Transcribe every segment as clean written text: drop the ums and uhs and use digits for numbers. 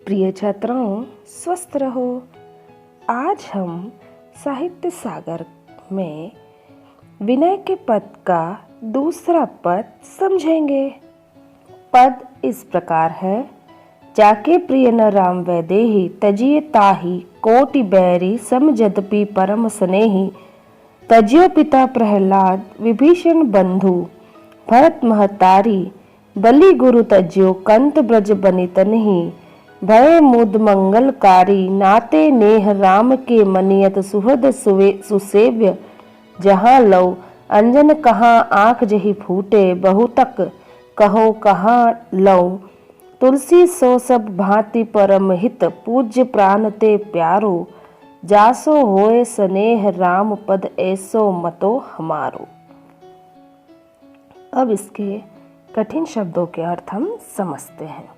प्रिय छात्रों, स्वस्थ रहो। आज हम साहित्य सागर में विनय के पद का दूसरा पद समझेंगे। पद इस प्रकार है। जाके प्रिय न राम वैदेही, तजिए ताहि कोटि बैरी, सम यद्यपि परम स्नेही। तजियो पिता प्रहलाद, विभीषण बंधु, भरत महतारी, बलि गुरु तजियो, कंत ब्रज बनितनहि। भय मुद मंगलकारी, नाते नेह राम के, मनियत सुहृद सुसेव्य। जहाँ लौ अंजन कहाँ आँख जही फूटे, बहुतक कहो कहाँ लौ। तुलसी सो सब भांति परम हित, पूज्य प्राण ते प्यारो। जासो होए स्नेह राम पद, ऐसो मतो हमारो। अब इसके कठिन शब्दों के अर्थ हम समझते हैं।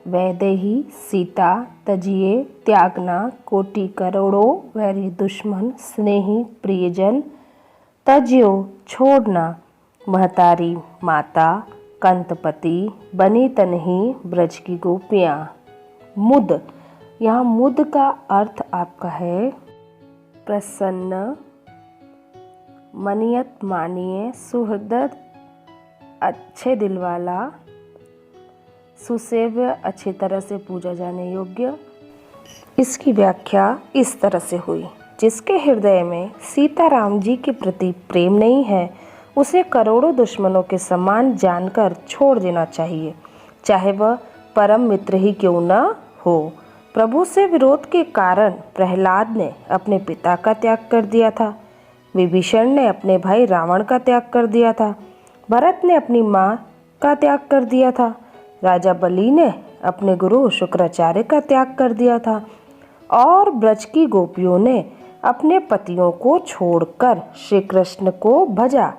वैदेही सीता, तजिए त्यागना, कोटि करोड़ों वैरी दुश्मन, स्नेही प्रियजन, तजियो छोड़ना, महतारी माता, कंतपति, बनी तनही ब्रज की गोपियाँ। मुद, यहाँ मुद का अर्थ आपका है प्रसन्न, मनियत मानिए, सुहृद अच्छे दिल वाला, सुसेव्य अच्छी तरह से पूजा जाने योग्य। इसकी व्याख्या इस तरह से हुई। जिसके हृदय में सीताराम जी के प्रति प्रेम नहीं है, उसे करोड़ों दुश्मनों के समान जानकर छोड़ देना चाहिए, चाहे वह परम मित्र ही क्यों न हो। प्रभु से विरोध के कारण प्रहलाद ने अपने पिता का त्याग कर दिया था, विभीषण ने अपने भाई रावण का त्याग कर दिया था, भरत ने अपनी माँ का त्याग कर दिया था, राजा बलि ने अपने गुरु शुक्राचार्य का त्याग कर दिया था, और ब्रज की गोपियों ने अपने पतियों को छोड़कर श्री कृष्ण को भजा,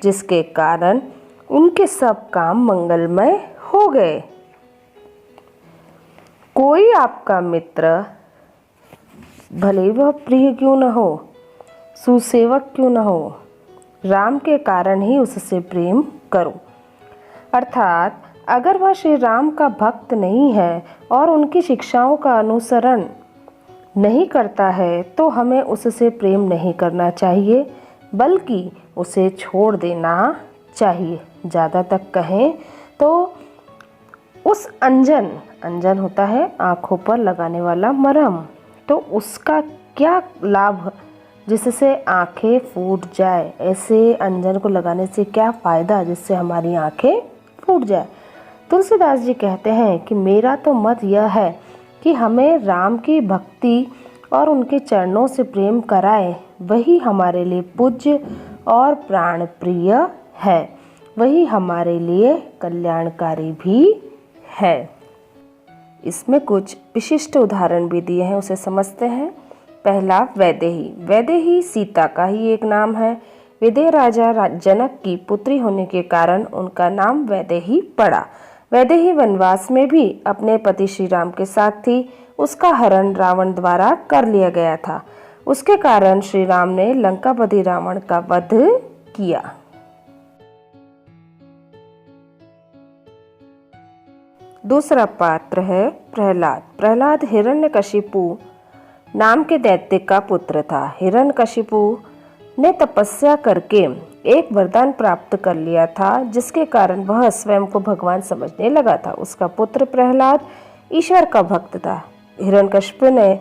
जिसके कारण उनके सब काम मंगलमय हो गए। कोई आपका मित्र भले वह प्रिय क्यों न हो, सुसेवक क्यों न हो, राम के कारण ही उससे प्रेम करो। अर्थात अगर वह श्री राम का भक्त नहीं है और उनकी शिक्षाओं का अनुसरण नहीं करता है, तो हमें उससे प्रेम नहीं करना चाहिए, बल्कि उसे छोड़ देना चाहिए। ज़्यादा तक कहें तो उस अंजन होता है आँखों पर लगाने वाला मरहम, तो उसका क्या लाभ जिससे आँखें फूट जाए। ऐसे अंजन को लगाने से क्या फ़ायदा जिससे हमारी आँखें फूट जाए। तुलसीदास जी कहते हैं कि मेरा तो मत यह है कि हमें राम की भक्ति और उनके चरणों से प्रेम कराए, वही हमारे लिए पूज्य और प्राण प्रिय है, वही हमारे लिए कल्याणकारी भी है। इसमें कुछ विशिष्ट उदाहरण भी दिए हैं, उसे समझते हैं। पहला वैदेही। वैदेही सीता का ही एक नाम है। विदेह राजा जनक की पुत्री होने के कारण उनका नाम वैदेही पड़ा। वैदेही वनवास में भी अपने पति श्री राम के साथ थी। उसका हरण रावण द्वारा कर लिया गया था। उसके कारण श्री राम ने लंकापति रावण का वध किया। दूसरा पात्र है प्रहलाद। प्रहलाद हिरण्यकशिपु नाम के दैत्य का पुत्र था। हिरण्यकशिपु ने तपस्या करके एक वरदान प्राप्त कर लिया था, जिसके कारण वह स्वयं को भगवान समझने लगा था। उसका पुत्र प्रहलाद ईश्वर का भक्त था। हिरण्यकशिपु ने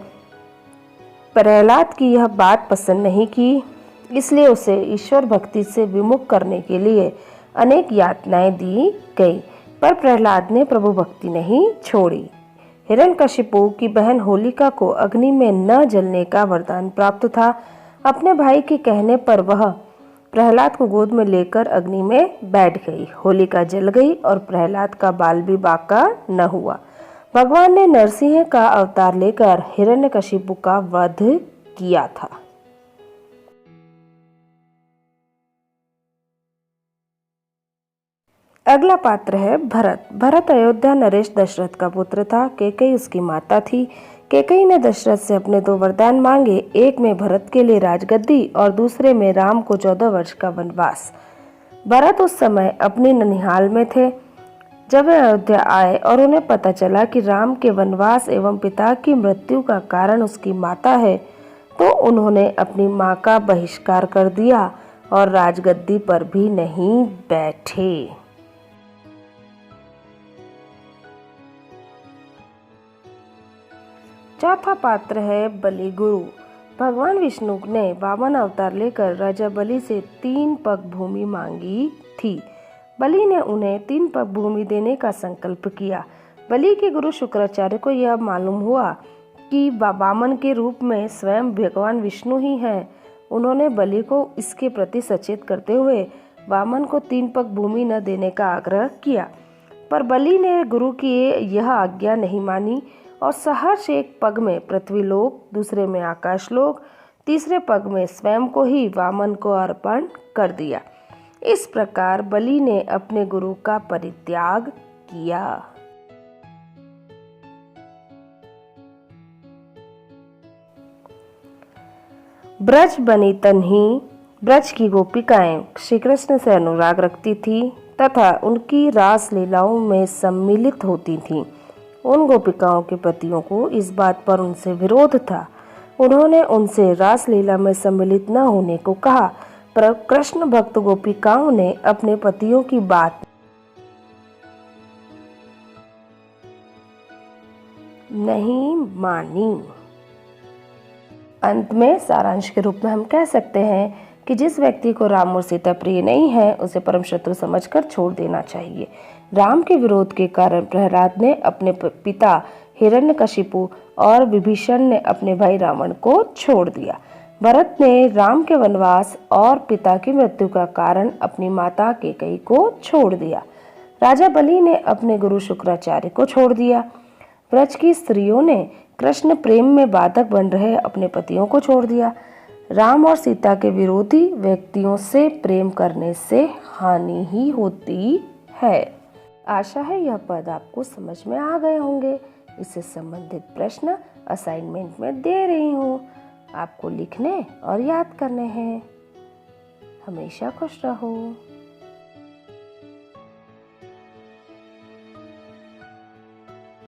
प्रहलाद की यह बात पसंद नहीं की, इसलिए उसे ईश्वर भक्ति से विमुख करने के लिए अनेक यातनाएं दी गई, पर प्रहलाद ने प्रभु भक्ति नहीं छोड़ी। हिरण्यकशिपु की बहन होलिका को अग्नि में न जलने का वरदान प्राप्त था। अपने भाई के कहने पर वह प्रहलाद को गोद में लेकर अग्नि में बैठ गई। होलिका जल गई और प्रहलाद का बाल भी बाका न हुआ। भगवान ने नरसिंह का अवतार लेकर हिरण्यकशिपु का वध किया था। अगला पात्र है भरत। भरत अयोध्या नरेश दशरथ का पुत्र था। कैकेयी उसकी माता थी। कैकेयी ने दशरथ से अपने 2 वरदान मांगे, एक में भरत के लिए राजगद्दी और दूसरे में राम को 14 वर्ष का वनवास। भरत उस समय अपनी ननिहाल में थे। जब वे अयोध्या आए और उन्हें पता चला कि राम के वनवास एवं पिता की मृत्यु का कारण उसकी माता है, तो उन्होंने अपनी मां का बहिष्कार कर दिया और राजगद्दी पर भी नहीं बैठे। चौथा पात्र है बलि गुरु। भगवान विष्णु ने वामन अवतार लेकर राजा बलि से 3 पग भूमि मांगी थी। बलि ने उन्हें 3 पग भूमि देने का संकल्प किया। बलि के गुरु शुक्राचार्य को यह मालूम हुआ कि वामन के रूप में स्वयं भगवान विष्णु ही हैं। उन्होंने बलि को इसके प्रति सचेत करते हुए वामन को 3 पग भूमि न देने का आग्रह किया, पर बलि ने गुरु की यह आज्ञा नहीं मानी और सहर्ष एक पग में पृथ्वीलोक, दूसरे में आकाशलोक, तीसरे पग में स्वयं को ही वामन को अर्पण कर दिया। इस प्रकार बलि ने अपने गुरु का परित्याग किया। ब्रज बनी तन्ही। ब्रज की गोपिकाएं श्री कृष्ण से अनुराग रखती थी तथा उनकी रास लीलाओं में सम्मिलित होती थीं। उन गोपिकाओं के पतियों को इस बात पर उनसे विरोध था। उन्होंने उनसे रासलीला में सम्मिलित न होने को कहा, पर कृष्ण भक्त गोपिकाओं ने अपने पतियों की बात नहीं मानी। अंत में सारांश के रूप में हम कह सकते हैं कि जिस व्यक्ति को राम और सीता प्रिय नहीं है, उसे परम शत्रु समझकर छोड़ देना चाहिए। राम के विरोध के कारण प्रहलाद ने अपने पिता हिरण्यकशिपु और विभीषण ने अपने भाई रावण को छोड़ दिया। भरत ने राम के वनवास और पिता की मृत्यु का कारण अपनी माता कैकेयी को छोड़ दिया। राजा बलि ने अपने गुरु शुक्राचार्य को छोड़ दिया। ब्रज की स्त्रियों ने कृष्ण प्रेम में बाधक बन रहे अपने पतियों को छोड़ दिया। राम और सीता के विरोधी व्यक्तियों से प्रेम करने से हानि ही होती है। आशा है यह पद आपको समझ में आ गए होंगे। इससे संबंधित प्रश्न असाइनमेंट में दे रही हूँ, आपको लिखने और याद करने हैं। हमेशा खुश रहो।